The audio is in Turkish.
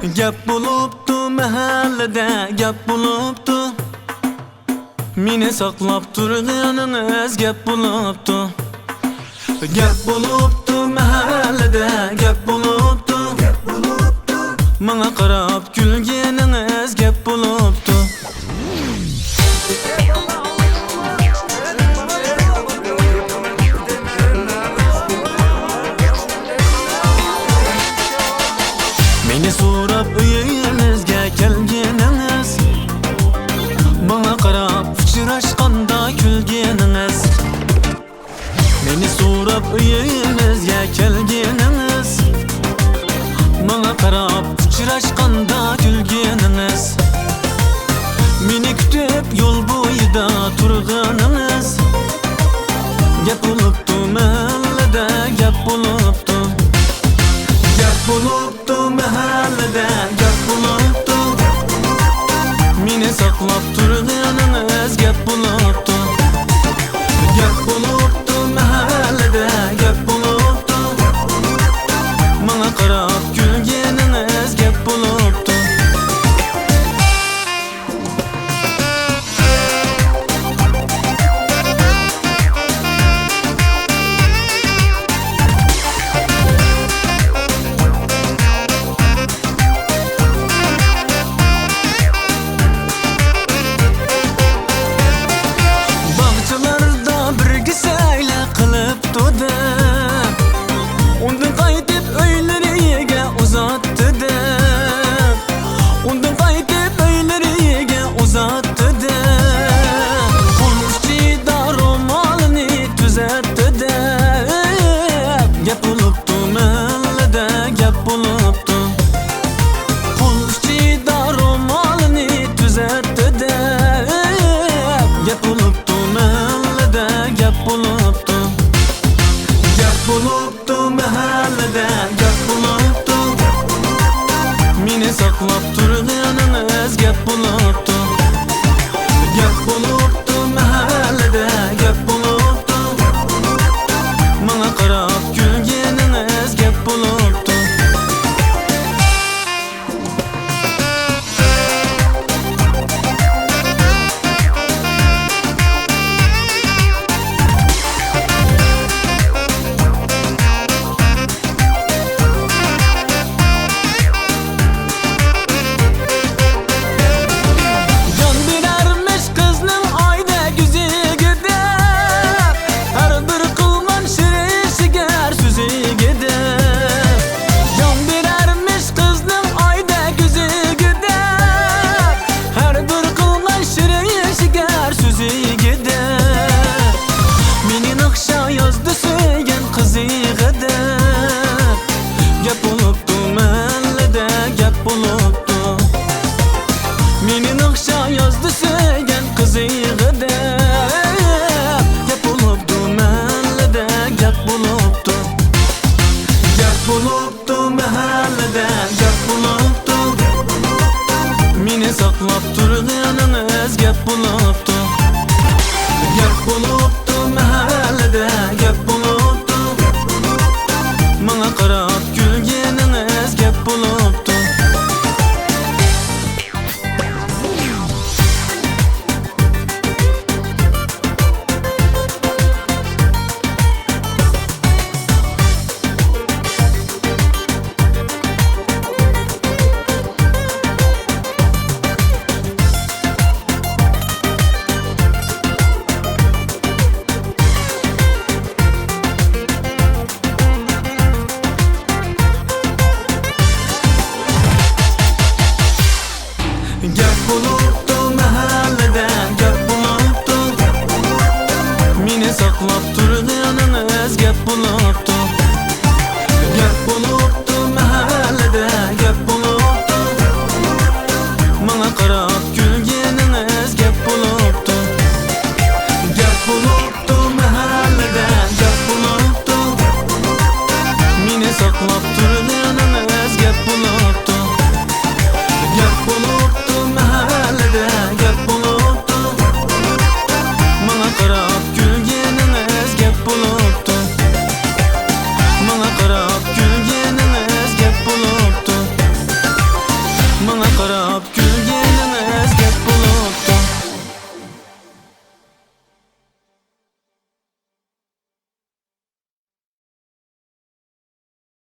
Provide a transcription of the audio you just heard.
Gap bo'libdi mahallada, gap bo'libdi. Meni saqlab turganingiz gap bo'libdi. Gap bo'libdi mahallada, gap bo'libdi. Menga qarab kulganingiz gap bo'libdi. Meni so'rab uyingizga kelganingiz, menga qarab uchrashganda kulganingiz. Meni so'rab uyingizga kelganingiz, menga qarab uchrashganda kulganingiz. Meni kutib yo'l bo'yida turganingiz gap bo'libdi mahallada, gap bo'libdi. Gap bo'libdi mahallada, gap bo'libdi. Meni saqlab turganingiz gap bo'libdi. Gap bo'libdi mahallada, gap bo'libdi. Menga qarab kulganingiz gap bo'libdi. Undan qaytib öyleriga uzatdi. Undan qaytib öyleriga uzatdi. Qo'lchi daromalni tuzatdi. Gap bo'libdi mahallada, gap bo'libdi. Qo'lchi daromalni tuzatdi. Gap bo'libdi mahallada, gap bo'libdi. Gap bo'libdi mahallada, gap bo'libdi. Meni saqlab tur